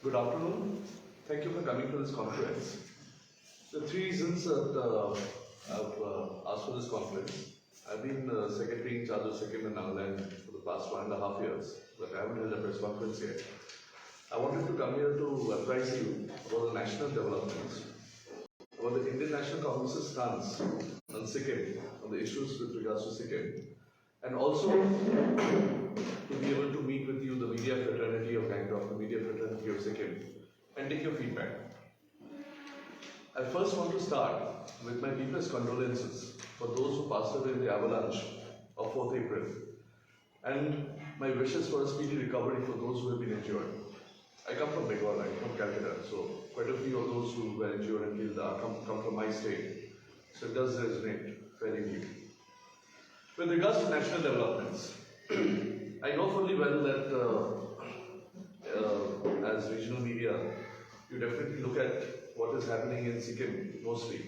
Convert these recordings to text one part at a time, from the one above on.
Good afternoon. Thank you for coming to this conference. The three reasons that I've asked for this conference. I've been Secretary in charge of Sikkim and Nagaland for the past 1.5 years, but I haven't held a press conference yet. I wanted to come here to advise you about the national developments, about the Indian National Congress's stance on Sikkim, on the issues with regards to Sikkim, and also to be able to meet with you, the media fraternity of Gangtok, the media fraternity of Sikkim, and take your feedback. I first want to start with my deepest condolences for those who passed away in the avalanche of 4th April, and my wishes for a speedy recovery for those who have been injured. I come from Bengal, I'm from Calcutta, so quite a few of those who were injured and killed come from my state, so it does resonate fairly deeply. With regards to national developments, I know fully well that as regional media, you definitely look at what is happening in Sikkim mostly.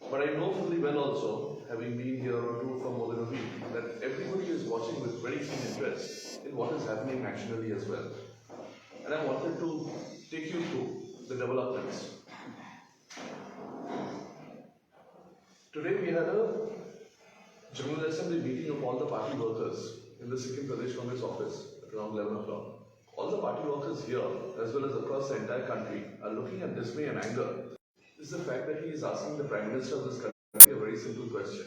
But I know fully well also, having been here or two for more than a week, that everybody is watching with very keen interest in what is happening nationally as well. And I wanted to take you through the developments. Today we had a General Assembly meeting of all the party workers in the Sikkim Pradesh Congress office at around 11 o'clock. All the party workers here, as well as across the entire country, are looking at dismay and anger. This is the fact that he is asking the Prime Minister of this country a very simple question.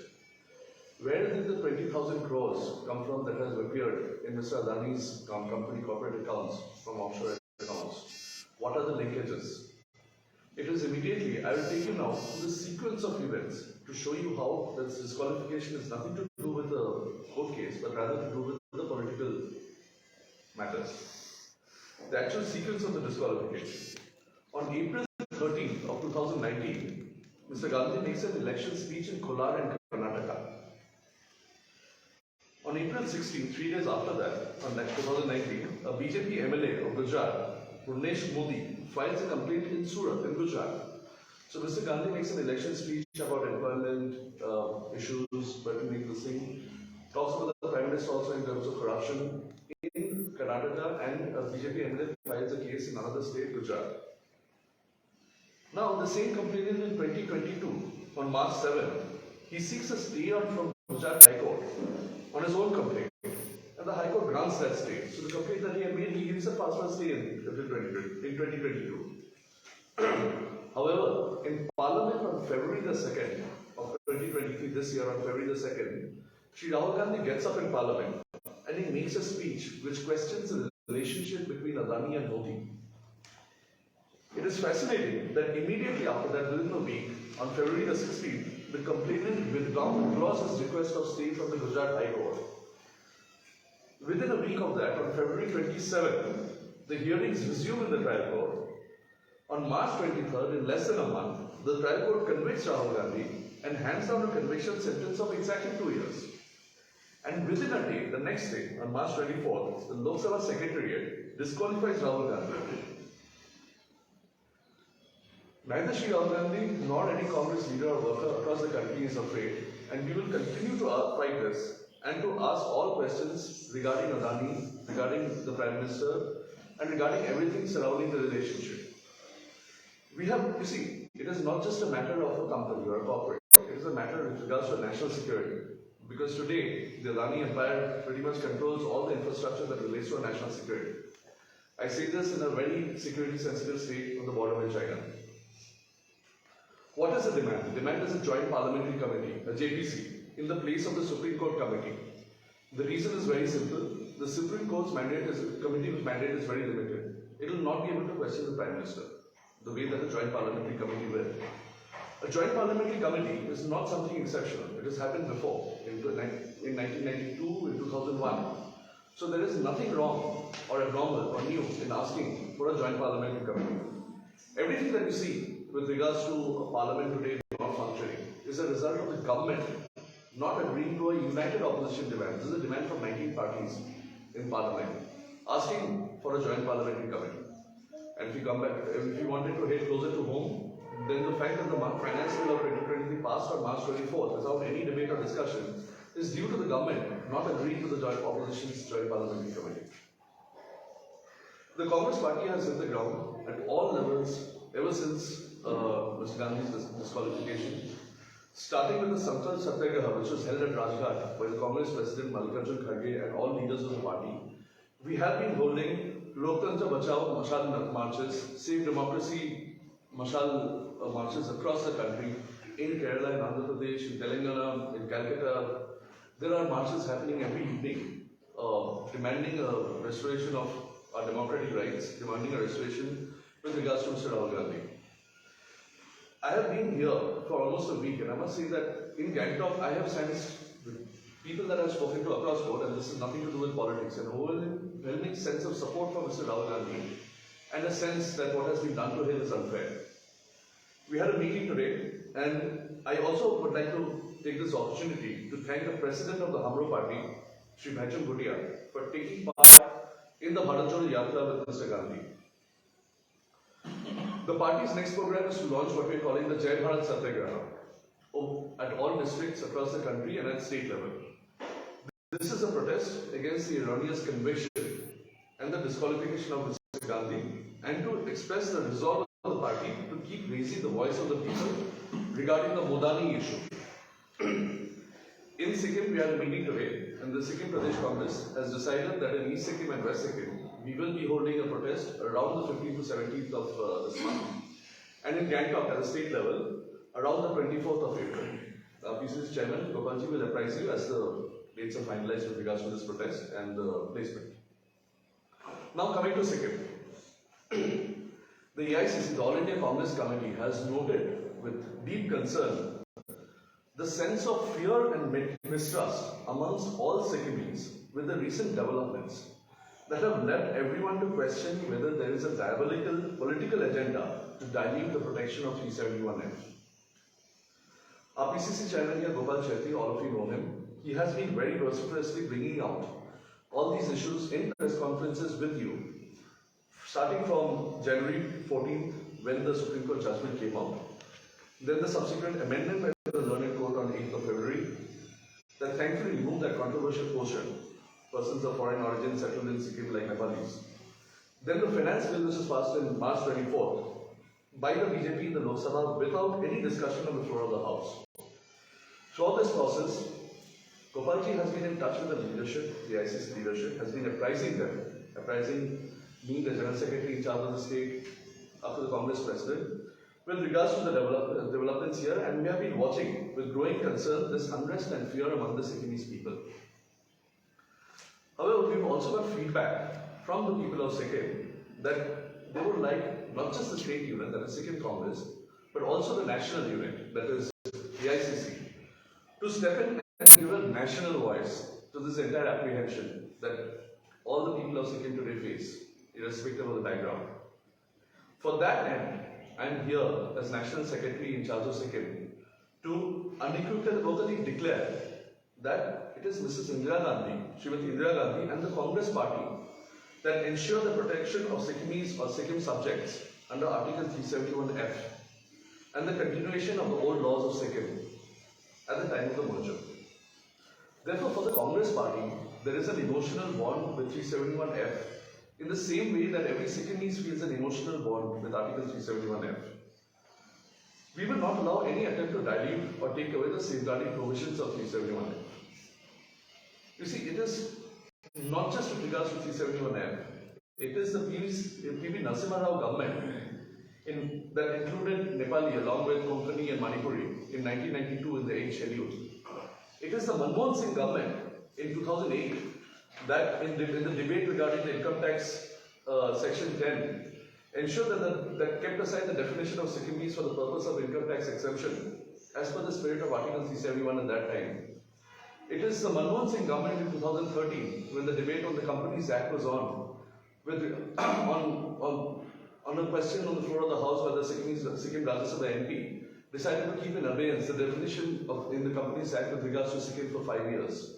Where did the 20,000 crores come from that has appeared in Mr. Adani's company corporate accounts from offshore accounts? What are the linkages? It is immediately, I will take you now to the sequence of events to show you how this disqualification is nothing to do with the court case, but rather to do with the political matters. The actual sequence of the disqualification. On April 13th of 2019, Mr. Gandhi makes an election speech in Kolar in Karnataka. On April 16th, 3 days after that, on 2019, a BJP MLA of Gujarat, Purnesh Modi, files a complaint in Surat, in Gujarat. So Mr. Gandhi makes an election speech about employment issues, pertaining to this thing, talks about the Prime Minister also in terms of corruption in Karnataka, and a BJP MLA files a case in another state, Gujarat. Now, the same complainant in 2022, on March 7, he seeks a stay on from Gujarat High Court on his own complaint, and the High Court grants that stay. So the complaint that he had made, he gives a fast stay in 2022. However, in Parliament on February the 2nd of 2023, this year on February the 2nd, Shri Rahul Gandhi gets up in Parliament and he makes a speech which questions the relationship between Adani and Modi. It is fascinating that immediately after that, within a week, on February the 16th, the complainant withdraws his request of stay from the Gujarat High Court. Within a week of that, on February 27th, the hearings resume in the trial court. On March 23rd, in less than a month, the trial court convicts Rahul Gandhi and hands down a conviction sentence of exactly 2 years. And within a day, the next day, on March 24th, the Lok Sabha Secretariat disqualifies Rahul Gandhi. Neither Shri Rahul Gandhi nor any Congress leader or worker across the country is afraid, and we will continue to fight this and to ask all questions regarding Adani, regarding the Prime Minister, and regarding everything surrounding the relationship. We have, you see, it is not just a matter of a company or a corporate, it is a matter with regards to national security. Because today, the Adani empire pretty much controls all the infrastructure that relates to our national security. I say this in a very security sensitive state on the border with China. What is the demand? The demand is a joint parliamentary committee, a JPC, in the place of the Supreme Court committee. The reason is very simple. The Supreme Court's committee's mandate is very limited. It will not be able to question the Prime Minister the way that a joint parliamentary committee will. A joint parliamentary committee is not something exceptional. It has happened before, in 1992, in 2001. So there is nothing wrong or abnormal or new in asking for a joint parliamentary committee. Everything that we see with regards to a parliament today not functioning is a result of the government not agreeing to a united opposition demand. This is a demand from 19 parties in parliament, asking for a joint parliamentary committee. And if you come back, if you wanted to head closer to home, then the fact that the finance bill of 2023 passed on March 24th without any debate or discussion is due to the government not agreeing to the joint opposition's joint parliamentary committee. The Congress party has hit the ground at all levels ever since Mr. Gandhi's disqualification, starting with the Samsat Satyagraha, which was held at Rajghat by the Congress President Mallikarjun Kharge and all leaders of the party. We have been holding Loktantra Bachao Mashal marches, Save Democracy Mashal marches across the country, in Kerala, in Andhra Pradesh, in Telangana, in Calcutta. There are marches happening every evening, demanding a restoration of our democratic rights, demanding a restoration with regards to Mr. Rahul Gandhi. I have been here for almost a week, and I must say that in Gangtok, I have sensed with people that I have spoken to across board, and this is nothing to do with politics, an overwhelming sense of support for Mr. Rahul Gandhi, and a sense that what has been done to him is unfair. We had a meeting today, and I also would like to take this opportunity to thank the President of the Hamro Party, Shri Bhaijam Bhutia, for taking part in the Bharat Jodo Yatra with Mr. Gandhi. The party's next program is to launch what we are calling the Jai Bharat Satyagraha at all districts across the country and at state level. This is a protest against the erroneous conviction and the disqualification of Mr. Gandhi, and to express the resolve of the party to keep raising the voice of the people regarding the Modani issue. In Sikkim, we had a meeting today, and the Sikkim Pradesh Congress has decided that in East Sikkim and West Sikkim, we will be holding a protest around the 15th to 17th of this month, and in Gangtok at the state level, around the 24th of April. PCC Chairman Gopalji will apprise you as the dates are finalized with regards to this protest and the placement. Now coming to Sikkim. The AICC, the All India Congress Committee, has noted with deep concern the sense of fear and mistrust amongst all Sikkimis with the recent developments that have led everyone to question whether there is a diabolical political agenda to dilute the protection of 371F. Our PCC chairman here, Gopal Chetty, all of you know him. He has been very vociferously bringing out all these issues in press conferences with you, starting from January 14th, when the Supreme Court judgment came out, then the subsequent amendment by the Learned Court on 8th of February, that thankfully removed that controversial portion, persons of foreign origin settled in Sikkim like Nepalis. Then the finance bill, which was passed in March 24th by the BJP in the Lok Sabha without any discussion on the floor of the House. Throughout this process, Gopalji has been in touch with the leadership, the ICC leadership, has been apprising them, apprising me, the General Secretary in charge of the state, up to the Congress President, with regards to the developments here, and we have been watching with growing concern this unrest and fear among the Sikkimese people. However, we've also got feedback from the people of Sikkim that they would like not just the state unit, that is Sikkim Congress, but also the national unit, that is the AICC, to step in and give a national voice to this entire apprehension that all the people of Sikkim today face, irrespective of the background. For that end, I am here as National Secretary in charge of Sikkim to unequivocally declare that it is Mrs. Indira Gandhi, Srimati Indira Gandhi, and the Congress Party that ensure the protection of Sikkimese or Sikkim subjects under Article 371F and the continuation of the old laws of Sikkim at the time of the merger. Therefore, for the Congress Party, there is an emotional bond with 371F in the same way that every Sikkimese feels an emotional bond with Article 371F. We will not allow any attempt to dilute or take away the safeguarding provisions of 371F. You see, it is not just with regards to 371F, it is the PV Narasimha Rao government that included Nepali along with Konkani and Manipuri in 1992 in the 8th schedule. It is the Manmohan Singh government in 2008 that in the debate regarding the income tax section 10 ensured that kept aside the definition of Sikkimese for the purpose of income tax exemption as per the spirit of Article 371 at that time. It is the Manmohan Singh government in 2013 when the debate on the Companies Act was on a question on the floor of the House by the Sikkim Rajya Sabha MP decided to keep in abeyance the definition in the Companies Act with regards to Sikkim for 5 years.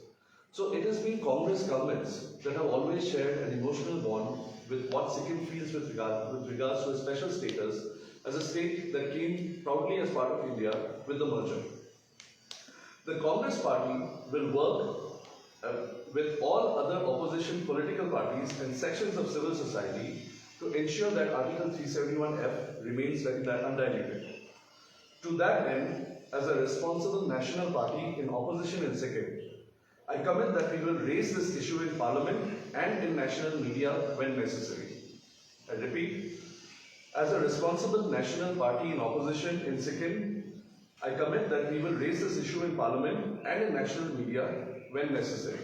So it has been Congress governments that have always shared an emotional bond with what Sikkim feels with regards to a special status as a state that came proudly as part of India with the merger. The Congress Party will work with all other opposition political parties and sections of civil society to ensure that Article 371F remains undiluted. To that end, as a responsible national party in opposition in Sikkim, I commit that we will raise this issue in Parliament and in national media when necessary. I repeat, as a responsible national party in opposition in Sikkim, I commit that we will raise this issue in Parliament and in national media when necessary.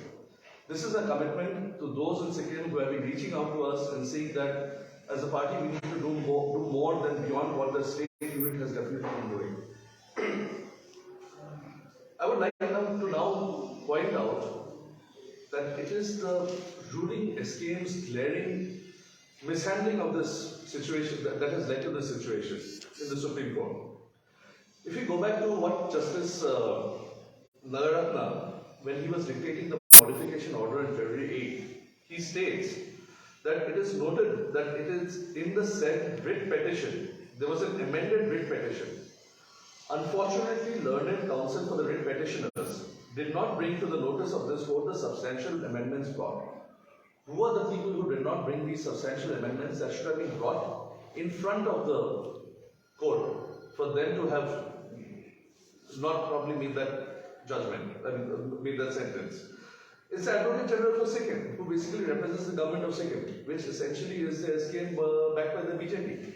This is a commitment to those in Sikkim who have been reaching out to us and saying that as a party we need to do more than beyond what the state unit has definitely been doing. I would like to now point out that it is the ruling SKM's glaring mishandling of this situation that has led to this situation in the Supreme Court. If you go back to what Justice Nagaratna, when he was dictating the modification order on February 8, he states that it is noted that it is in the said writ petition, there was an amended writ petition. Unfortunately, learned counsel for the writ petitioners did not bring to the notice of this court the substantial amendments brought. Who are the people who did not bring these substantial amendments that should have been brought in front of the court for them to have not probably made that judgment, made that sentence? It's the Advocate General for Sikkim, who basically represents the government of Sikkim, which essentially is the SKM backed by the BJP.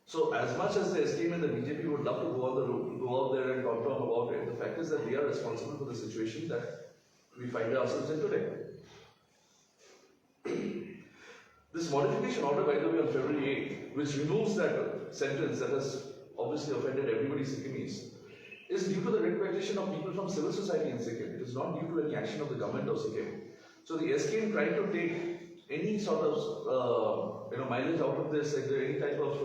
So as much as the SKM and the BJP would love to go out there and talk to them about it, the fact is that they are responsible for the situation that we find ourselves in today. This modification order, by the way, on February 8, which removes that sentence that has obviously offended everybody Sikkimese, is due to the writ petition of people from civil society in Sikkim. It is not due to any action of the government of Sikkim. So the SKM trying to take any sort of mileage out of this, any type of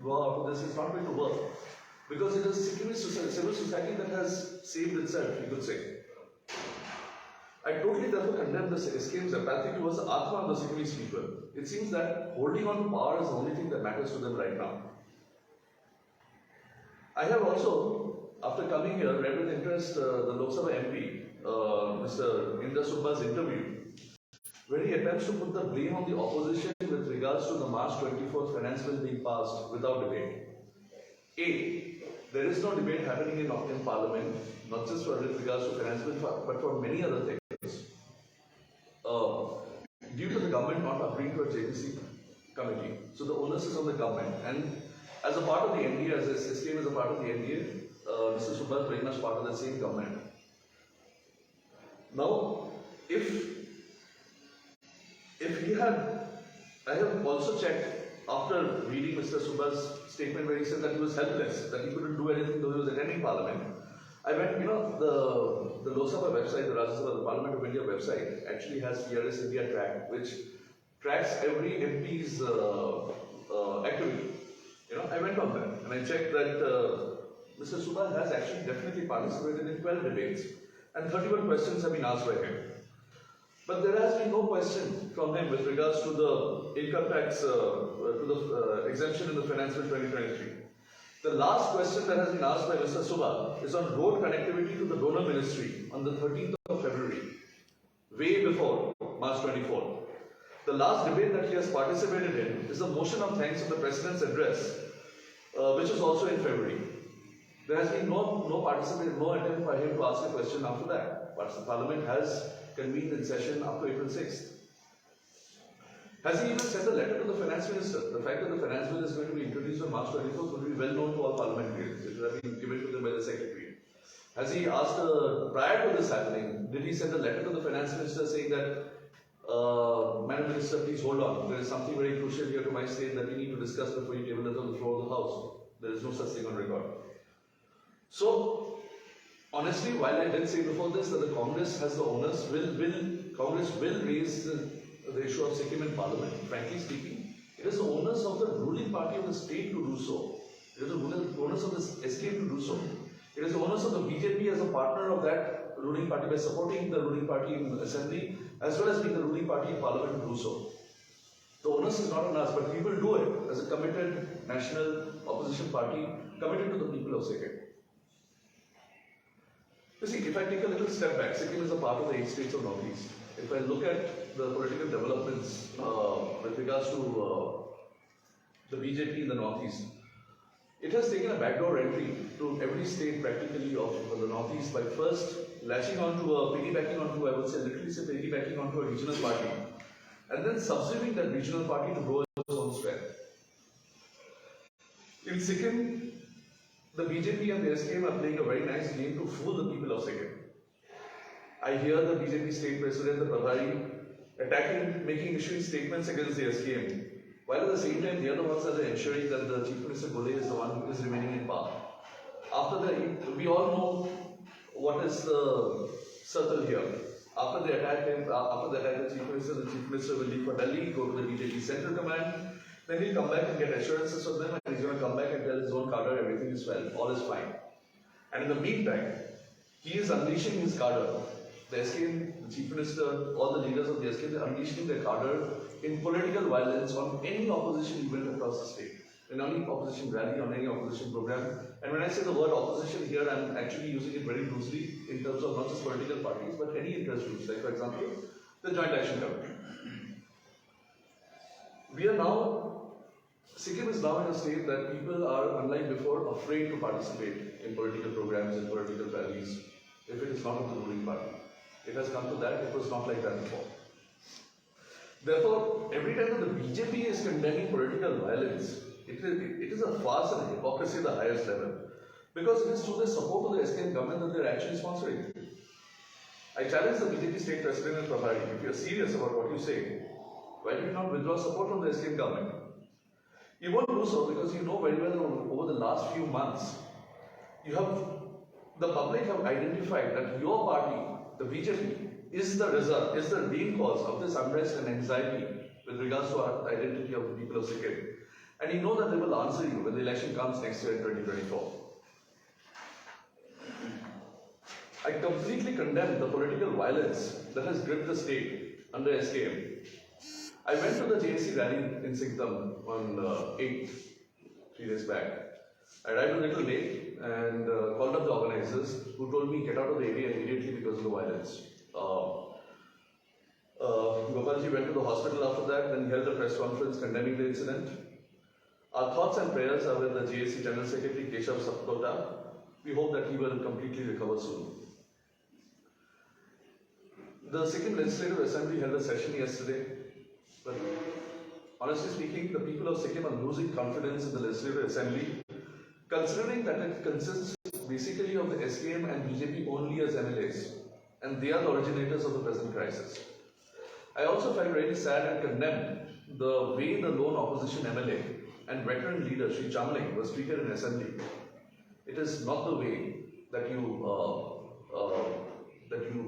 draw out of this is not going to work, because it is Sikkimese civil society that has saved itself, you could say. I totally therefore condemn the SKM's apathy towards the Atma of the Sikkimese people. It seems that holding on to power is the only thing that matters to them right now. I have also, after coming here, read with interest the Lok Sabha MP, Mr. Indra Subba's interview, where he attempts to put the blame on the opposition with regards to the March 24th finance bill being passed without debate. A, there is no debate happening in Parliament, not just with regards to finance bill, but for many other things. Due to the government not agreeing to a JPC committee, so the onus is on the government. And as a part of the NDA, as the SKM is a part of the NDA, Mr. Subba is very much part of the same government. Now, if he had, I have also checked after reading Mr. Subba's statement where he said that he was helpless, that he couldn't do anything though he was attending Parliament. I went, the Lok Sabha website, the Rajya Sabha, the Parliament of India website actually has PRS India track, which tracks every MP's activity. I went on that and I checked that Mr. Subba has actually definitely participated in 12 debates and 31 questions have been asked by him. But there has been no question from him with regards to the income tax, to the exemption in the Finance Bill 2023. The last question that has been asked by Mr. Subba is on road connectivity to the donor ministry on the 13th of February, way before March 24th. The last debate that he has participated in is a motion of thanks on the President's address, which is also in February. There has been no attempt by him to ask a question after that. But the Parliament has convened in session up to April 6th. Has he even sent a letter to the Finance Minister? The fact that the Finance Bill is going to be introduced on March 24th would be well known to all parliamentarians. It would have been given to them by the Secretary. Has he asked, prior to this happening, did he send a letter to the Finance Minister saying that, Madam Minister, please hold on. There is something very crucial here to my state that we need to discuss before you table it on the floor of the House. There is no such thing on record. So, honestly, while I did say before this that the Congress has the onus, Congress will raise the issue of Sikkim in Parliament. Frankly speaking, it is the onus of the ruling party of the state to do so. It is the onus of the SKM to do so. It is the onus of the BJP as a partner of that ruling party by supporting the ruling party in the Assembly as well as being the ruling party in Parliament to do so. The onus is not on us, but we will do it as a committed national opposition party committed to the people of Sikkim. You see, if I take a little step back, Sikkim is a part of the 8 states of Northeast. if I look at the political developments with regards to the BJP in the Northeast, it has taken a backdoor entry to every state practically of the Northeast by first latching onto piggybacking onto, I would say, literally say piggybacking onto a regional party, and then substituting that regional party to grow its own strength. In Sikkim, the BJP and the SKM are playing a very nice game to fool the people of Sikkim. I hear the BJP state president, the Prabhari, attacking, issuing statements against the SKM, while at the same time the other ones are ensuring that the Chief Minister Gole is the one who is remaining in power. After that, we all know what is the circle here. After the attack, the Chief Minister will leave for Delhi, go to the BJP Central Command, then he'll come back and get assurances from them, and he's going to come back and tell his own cadre everything is well, all is fine. And in the meantime, he is unleashing his cadre. The SKM, the Chief Minister, all the leaders of the SKM, are unleashing their cadre in political violence on any opposition event across the state, in any opposition rally, on any opposition program. And when I say the word opposition here, I'm actually using it very loosely in terms of not just political parties, but any interest groups, like for example, the Joint Action Committee. We are now, Sikkim is now in a state that people are, unlike before, afraid to participate in political programs and political rallies if it is not of the ruling party. It has come to that, it was not like that before. Therefore, every time that the BJP is condemning political violence, it is a farce and a hypocrisy at the highest level. Because it is through the support of the SKM government that they are actually sponsoring it. I challenge the BJP state president and Prabhari, if you are serious about what you say, why do you not withdraw support from the SKM government? You won't do so because you know very well over the last few months, the public have identified that your party, the BJP, is the result, is the main cause of this unrest and anxiety with regards to our identity of the people of Sikkim. And you know that they will answer you when the election comes next year in 2024. I completely condemn the political violence that has gripped the state under SKM. I went to the JSC rally in Sikkim on 8th, 3 days back. I arrived a little late and called up the organizers who told me get out of the area immediately because of the violence. Gopalji went to the hospital after that, then held a press conference condemning the incident. Our thoughts and prayers are with the JSC General Secretary Keshav Sapkota. We hope that he will completely recover soon. The Sikkim Legislative Assembly held a session yesterday, but honestly speaking, the people of Sikkim are losing confidence in the Legislative Assembly, considering that it consists basically of the SKM and BJP only as MLAs, and they are the originators of the present crisis. I also felt really sad and condemned the way the lone opposition MLA and veteran leader Sri Chamling was treated in Assembly. It is not the way that you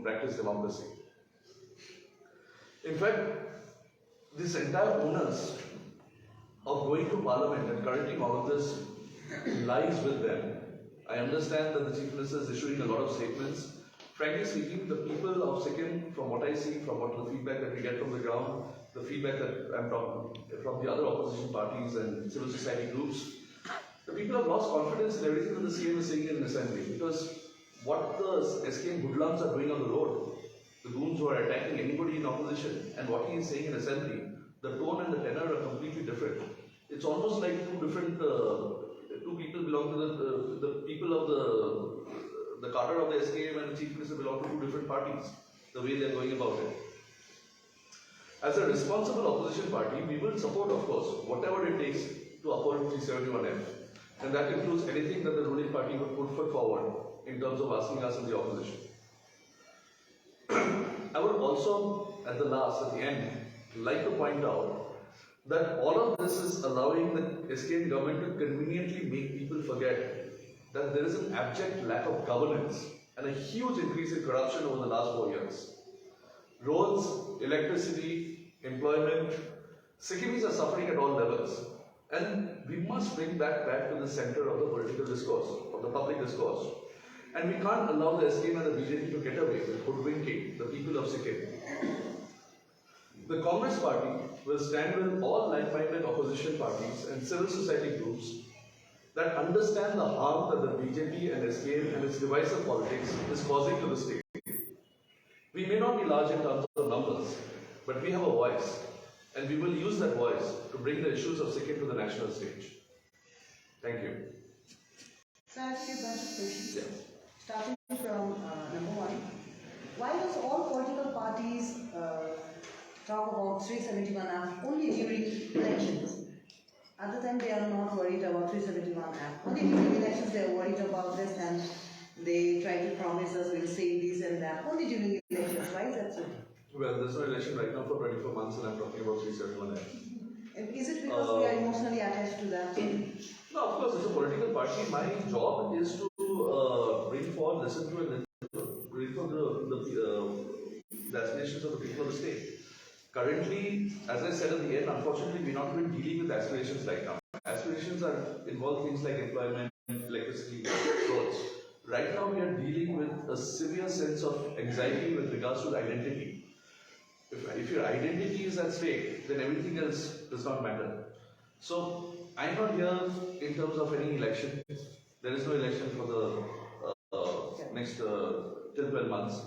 practice democracy. In fact, this entire onus of going to Parliament and correcting all of this lies with them. I understand that the Chief Minister is issuing a lot of statements. Frankly speaking, the people of Sikkim, from what I see, from what the feedback that we get from the ground, the feedback that I'm talking from the other opposition parties and civil society groups, the people have lost confidence in everything that the CM is saying in Assembly, because what the SKM hoodlums are doing on the road, the goons who are attacking anybody in opposition, and what he is saying in Assembly, the tone and the tenor are completely different. It's almost like two different, two people belong to the people of the cadre of the SKM and the Chief Minister belong to two different parties, the way they are going about it. As a responsible opposition party, we will support, of course, whatever it takes to uphold 371F. And that includes anything that the ruling party would put forward in terms of asking us in the opposition. I would also, at the end, like to point out that all of this is allowing the SKM government to conveniently make people forget that there is an abject lack of governance and a huge increase in corruption over the last 4 years. Roads, electricity, employment, Sikkimis are suffering at all levels. And we must bring that back to the center of the political discourse, of the public discourse. And we can't allow the SKM and the BJP to get away with hoodwinking the people of Sikkim. The Congress party will stand with all like-minded opposition parties and civil society groups that understand the harm that the BJP and SKM and its divisive politics is causing to the state. We may not be large in terms of numbers, but we have a voice, and we will use that voice to bring the issues of Sikkim to the national stage. Thank you. So I have a bunch of questions. Yeah. Starting from number one, why does all political parties talk about 371 Act only during elections? Other than they are not worried about 371 Act. Only during elections they are worried about this and they try to promise us we'll say this and that. Only during elections. Why is that so? Well, there's no election right now for 24 months and I'm talking about 371 Act. And is it because we are emotionally attached to that? No, of course, as a political party, my job is to bring forward, listen to and bring forward the aspirations of the people of the state. Currently, as I said at the end, unfortunately, we're not even dealing with aspirations right now. Aspirations involve things like employment, electricity, roads. Right now, we are dealing with a severe sense of anxiety with regards to identity. If your identity is at stake, then everything else does not matter. So, I'm not here in terms of any election. There is no election for the next till 12 months.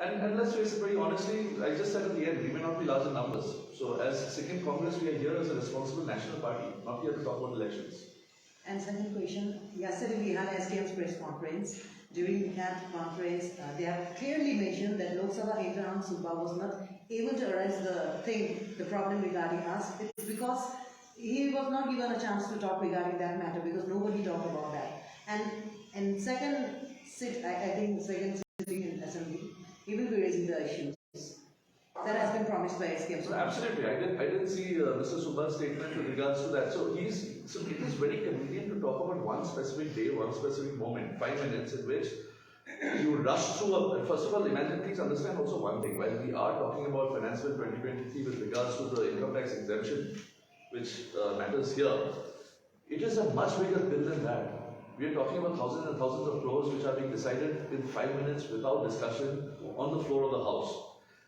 And let's face it very honestly, I just said at the end, we may not be large in numbers. So as Sikkim Congress, we are here as a responsible national party, not here to talk about elections. And second question, yesterday we had SKM's press conference. During that conference, they have clearly mentioned that Lok Sabha Indra Subba was not able to address the problem regarding us. It's because he was not given a chance to talk regarding that matter because nobody talked about that. And second sitting in assembly, he will be raising the issues that has been promised by SKM. So absolutely, I didn't see Mr. Subba's statement with regards to that. So it is very convenient to talk about one specific day, one specific moment, 5 minutes in which you rush through. First of all, imagine, please understand also one thing. While we are talking about Finance Bill 2023 with regards to the income tax exemption, which matters here, it is a much bigger bill than that. We are talking about thousands and thousands of crores which are being decided in 5 minutes without discussion on the floor of the House.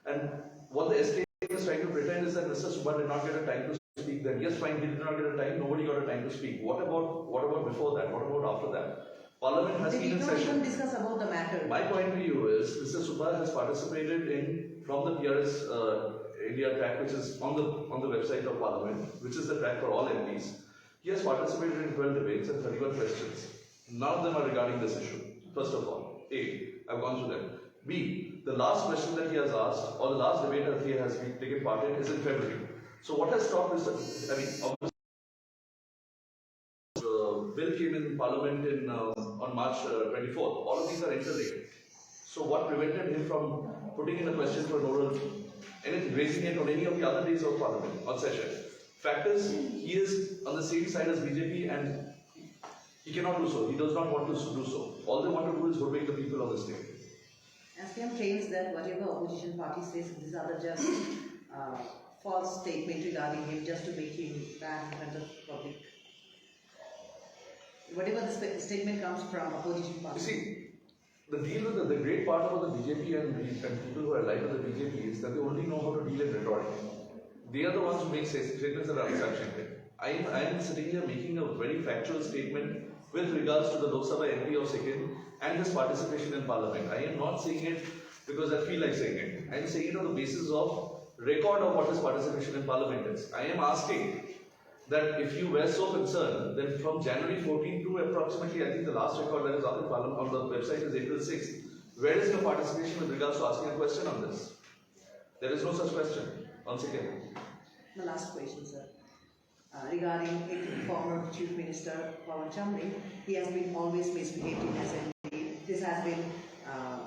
And what the SK is trying to pretend is that Mr. Subba did not get a time to speak then. Yes, fine, he did not get a time, nobody got a time to speak. What about before that? What about after that? Parliament has been in session. They did not even discuss about the matter. My point to you is, Mr. Subba has participated from the PRS India track, which is on the website of Parliament, which is the track for all MPs. He has participated in 12 debates and 31 questions. None of them are regarding this issue. First of all, A, I've gone through them. B, the last question that he has asked, or the last debate that he has taken part in, is in February. So what has stopped Mr. Obviously, bill came in Parliament on March 24th. All of these are interlinked. So what prevented him from putting in a question for an oral, anything, raising it on any of the other days of Parliament, on session? Fact is, he is on the same side as BJP and he cannot do so. He does not want to do so. All they want to do is hoodwink the people of the state. SKM claims that whatever opposition party says, these are just false statement regarding him just to make him bad in front of the public. Whatever the statement comes from opposition party. You see, the deal with the great part about the BJP and people who are allied with the BJP is that they only know how to deal in rhetoric. They are the ones who make statements that are unsubstantiated. I am sitting here making a very factual statement with regards to the Lok Sabha MP of Sikkim and his participation in Parliament. I am not saying it because I feel like saying it. I am saying it on the basis of record of what his participation in Parliament is. I am asking that if you were so concerned, then from January 14 to approximately, I think the last record that is up in Parliament on the website is April 6th. Where is your participation with regards to asking a question on this? There is no such question on Sikkim. The last question, sir. Regarding former Chief Minister Pawan Chamling, he has been always misbehaved in assembly. This has been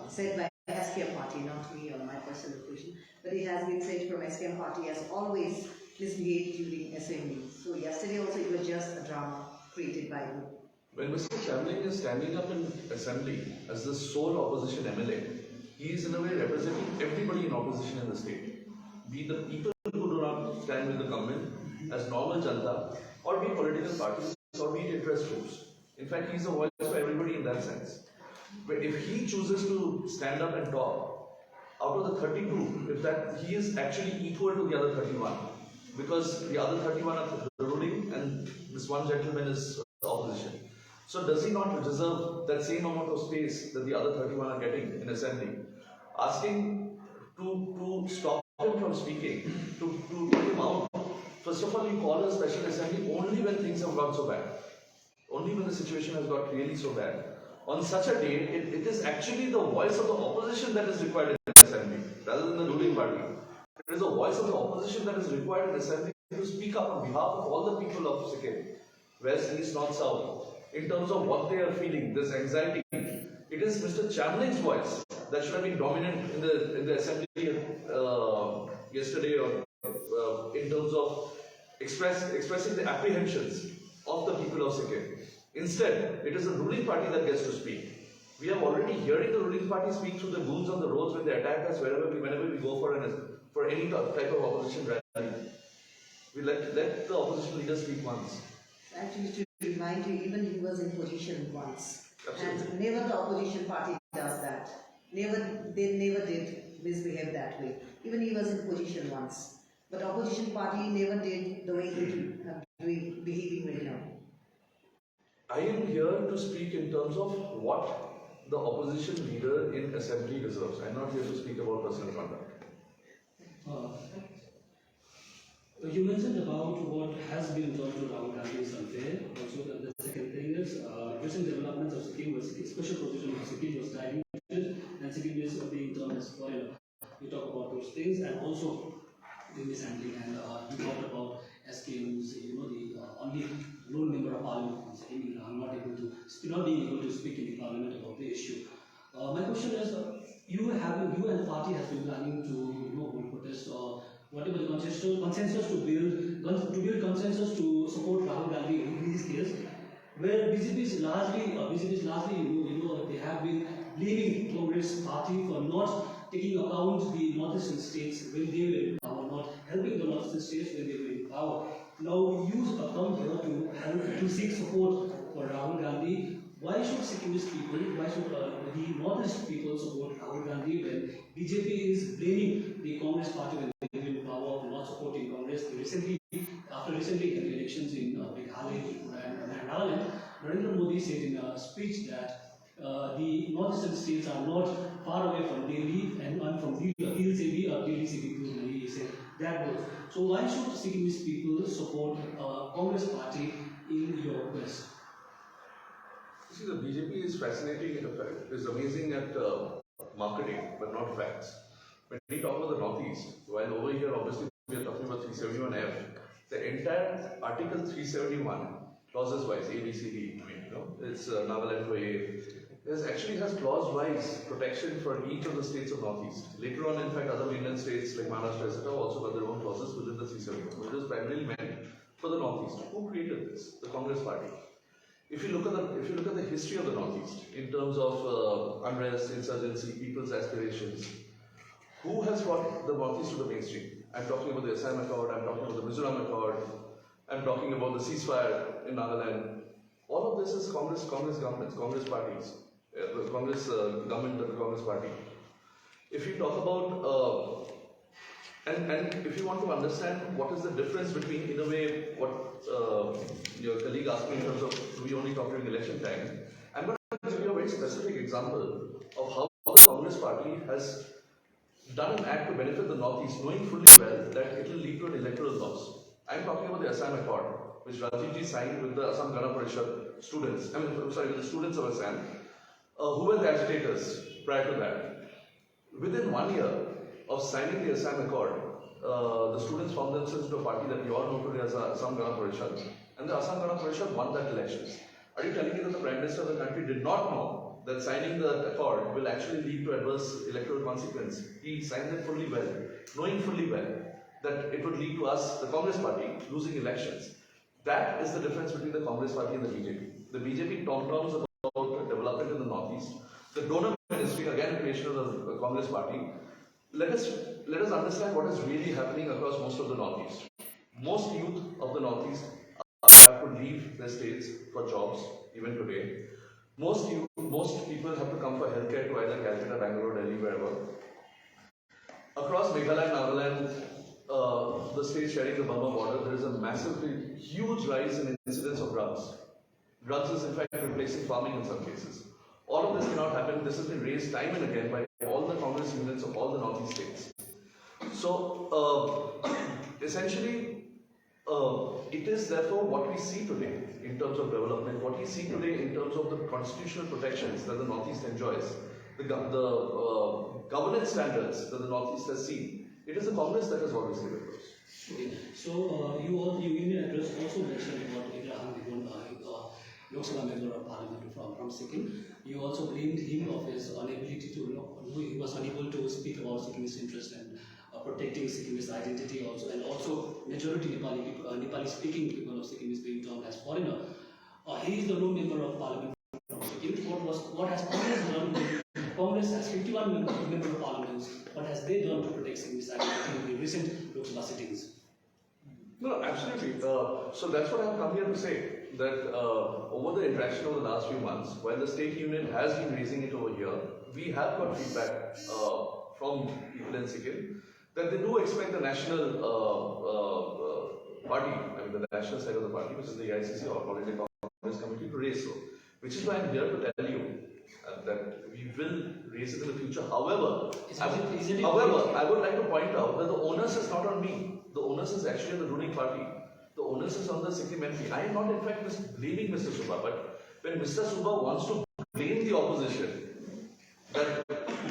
said by SKM party, not me or my personal question, but it has been said from SKM party as always misbehaved during assembly. So yesterday also it was just a drama created by him. When Mr. Chamling is standing up in assembly as the sole opposition MLA, he is in a way representing everybody in opposition in the state. Be the people who do not stand with the government as normal janta, or be political parties, or be interest groups. In fact, he is a voice for everybody in that sense. But if he chooses to stand up and talk, out of the 32, if that he is actually equal to the other 31, because the other 31 are the ruling and this one gentleman is opposition. So does he not deserve that same amount of space that the other 31 are getting in assembly? Asking to stop him from speaking, to put him out. First of all, you call a special assembly only when things have gone so bad. Only when the situation has got really so bad. On such a day, it is actually the voice of the opposition that is required in the assembly, rather than the ruling party. It is the voice of the opposition that is required in the assembly to speak up on behalf of all the people of Sikkim, west, east, north, south, in terms of what they are feeling, this anxiety. It is Mr. Chamling's voice that should have been dominant in the assembly yesterday, or in terms of expressing the apprehensions of the people of Sikkim. Instead, it is the ruling party that gets to speak. We are already hearing the ruling party speak through the goons on the roads when they attack us whenever we go for any type of opposition rally. We let the opposition leader speak once. Actually, to remind you, even he was in position once. Absolutely. And never the opposition party does that. They never did misbehave that way. Even he was in position once. But opposition party never did the way he behaving right now. I am here to speak in terms of what the opposition leader in assembly deserves. I am not here to speak about personal conduct. You mentioned about what has been done to Rahul Gandhi is unfair. Also, the second thing is recent developments of Sikkim, special provision of Sikkim was diluted, and Sikkim is being termed as foreigner. You talk about those things, and also the mishandling, and you talked about SKMs, the only lone member of parliament from Sikkim not being able to speak in the parliament about the issue. My question is, you and the party has been planning to hold protest or whatever the consensus to build consensus to support Rahul Gandhi in this case, where BJP is largely they have been blaming Congress party for not taking account the northeastern states when they were in power, not helping the northeastern states when they were in power. Now you come here to seek support for Rahul Gandhi. Why should Sikkimese people, why should the northeast people support Rahul Gandhi when BJP is blaming the Congress party when they were in power for not supporting Congress? After recently held elections in Meghalaya and Nagaland, Narendra Modi said in a speech that the northeastern states are not far away from Delhi and from Delhi se bhi dur nahi, he said that word. So why should Sikkimese people support Congress party in your quest? See, the BJP is fascinating in effect. It is amazing at marketing, but not facts. When we talk about the Northeast, while over here obviously we are talking about 371F, the entire Article 371, clauses wise, A, B, C, D, it's Nagaland for A. Actually has clause-wise protection for each of the states of Northeast. Later on, in fact, other mainland states like Maharashtra, etc., also got their own clauses within the 371, which is primarily meant for the Northeast. Who created this? The Congress Party. If you look at the history of the Northeast in terms of unrest, insurgency, people's aspirations, who has brought the Northeast to the mainstream? I'm talking about the Assam Accord, I'm talking about the Mizoram Accord, I'm talking about the ceasefire in Nagaland. All of this is Congress governments, Congress parties, the Congress government of the Congress Party. If you talk about and if you want to understand what is the difference between, in a way, what your colleague asked me in terms of do we only talk during election time, I'm going to give you a very specific example of how the Congress Party has done an act to benefit the Northeast, knowing fully well that it will lead to an electoral loss. I'm talking about the Assam Accord, which Rajivji signed with the Assam Gana Parishad students, with the students of Assam, who were the agitators prior to that. Within 1 year of signing the Assam Accord, the students formed themselves into a party that we all know today as Assam Gana Parishad, and the Assam Gana Parishad won that elections. Are you telling me that the Prime Minister of the country did not know that signing the accord will actually lead to adverse electoral consequence? He signed it fully well, knowing fully well that it would lead to us, the Congress Party, losing elections. That is the difference between the Congress Party and the BJP. The BJP tom-toms about development in the Northeast. The donor ministry, again a creation of the Congress Party. Let us understand what is really happening across most of the Northeast. Most youth of the Northeast have to leave their states for jobs, even today. Most people have to come for healthcare to either Calcutta, Bangalore, Delhi, wherever. Across Meghalaya and Nagaland, the states sharing the Burma border, there is a massively huge rise in incidence of drugs. Drugs is in fact replacing farming in some cases. All of this cannot happen. This has been raised time and again by all the Congress units of all the Northeast states. So, essentially, it is therefore what we see today in terms of development, what we see today in terms of the constitutional protections that the Northeast enjoys, the governance standards that the Northeast has seen. It is the Congress that has always given those. Okay. So you in your address also mentioned about Abraham Devon, Lok Sabha member of Parliament from Sikkim. You also blamed him of his inability to, he was unable to speak about Sikkimese interest and protecting Sikkimese identity also, and also majority Nepali speaking people of Sikkim is being termed as foreigner. He is the lone member of Parliament from Sikkim. What has Congress done? Congress has 51 member of Parliament. What has they done to protect Sikkimese identity in the recent Lok Sabha sittings? No, absolutely. So that's what I've come here to say, that over the interaction over the last few months, while the state union has been raising it over here, we have got feedback from people in Sikkim that they do expect the national party, I mean the national side of the party, which is the AICC or All India Congress Committee, to raise so. Which is why I'm here to tell you that we will raise it in the future. However, I would like to point out that the onus is not on me. The onus is actually on the ruling party. The onus is on the Sikkim MP. I am not in fact blaming Mr. Subha, but when Mr. Subha wants to blame the opposition, that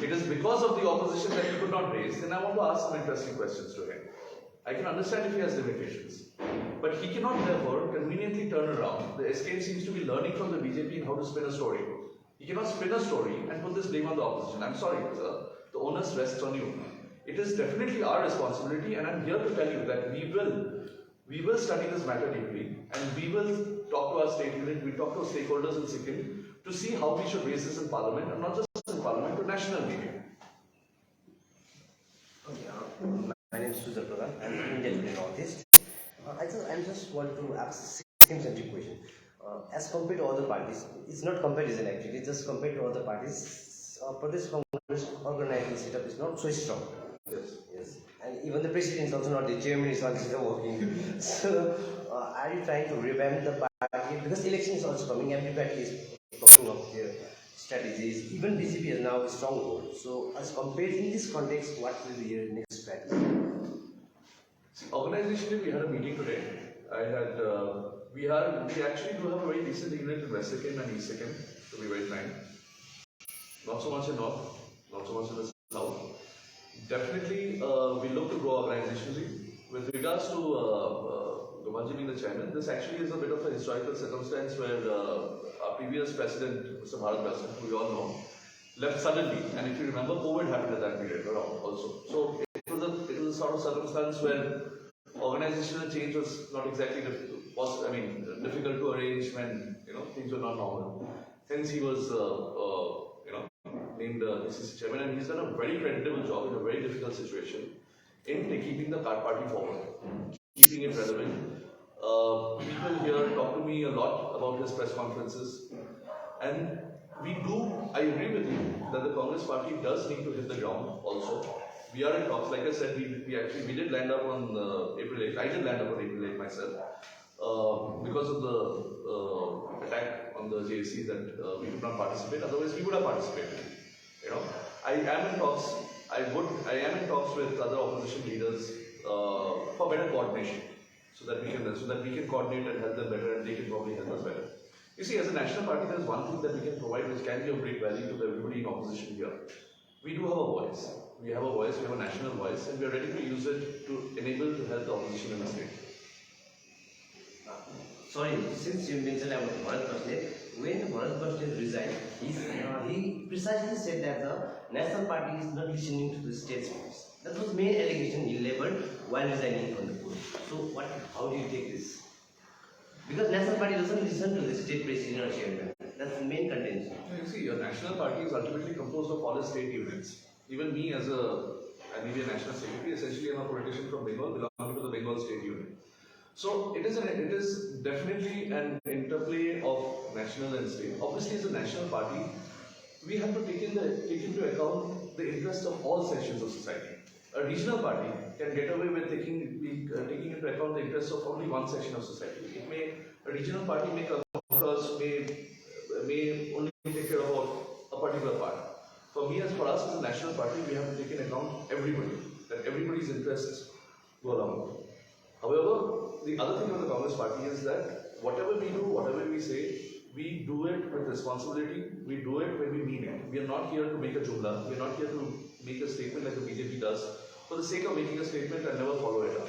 it is because of the opposition that he could not raise, then I want to ask some interesting questions to him. I can understand if he has limitations, but he cannot therefore conveniently turn around. The SKM seems to be learning from the BJP in how to spin a story. He cannot spin a story and put this blame on the opposition. I'm sorry, sir. The onus rests on you. It is definitely our responsibility, and I'm here to tell you that we will study this matter deeply, and we will talk to our state unit, we talk to our stakeholders in Sikkim to see how we should raise this in Parliament, and not just in Parliament, to national media. Okay, my name is Sujal Pradhan. I'm from India Today Northeast. I just want to ask Sikkim-centric question. As compared to other parties, it's not comparison actually, it's just compared to other parties, Pradesh Congress organizing setup is not so strong. Yes. And even the president is also not, the chairman is also working. So, are you trying to revamp the party? Because election is also coming, every party is talking of their strategies. Even BJP has now a strong hold. So, as compared in this context, what will be your next strategy? See, organizationally, we had a meeting today. We actually do have a very decent unit in West Sikkim and East Sikkim, to be very frank. Not so much in North, not so much in the South. Definitely, we look to grow organizationally. With regards to Gomanji being the chairman, this actually is a bit of a historical circumstance where our previous president, Mr. Bharat Basan, who we all know, left suddenly. And if you remember, COVID happened at that period also. So it was a sort of circumstance where organizational change was not exactly difficult to arrange when things were not normal. Hence, he was named DCC chairman, and he's done a very creditable job in a very difficult situation in keeping the party forward, keeping it relevant. People here talk to me a lot about his press conferences, and I agree with you that the Congress party does need to hit the ground also. We are in talks. Like I said, we did land up on April 8th. I did land up on April 8th myself because of the attack on the JAC that we could not participate. Otherwise, we would have participated. I am in talks. I am in talks with other opposition leaders for better coordination, so that we can coordinate and help them better, and they can probably help us better. You see, as a national party, there is one thing that we can provide which can be of great value to everybody in opposition here. We do have a voice. We have a national voice, and we are ready to use it to enable to help the opposition in the state. Sorry, since you mentioned about Bharat Basan, when Bharat Basan resigned, he precisely said that the national party is not listening to the state speakers. That was the main allegation he labelled while resigning from the post. So, how do you take this? Because national party doesn't listen to the state president or chairman. That's the main contention. You see, your national party is ultimately composed of all the state units. Even me as a national secretary, essentially I'm a politician from Bengal, belonging to the Bengal state unit. So it is definitely an interplay of national and state. Obviously, as a national party, we have to take into account the interests of all sections of society. A regional party can get away with taking into account the interests of only one section of society. A regional party may come across, may only take care about a particular part. For us as a national party, we have to take into account everybody. That that everybody's interests go along. However, the other thing of the Congress party is that whatever we do, whatever we say, we do it with responsibility, we do it when we mean it. We are not here to make a jumla, we are not here to make a statement like the BJP does for the sake of making a statement and never follow it up.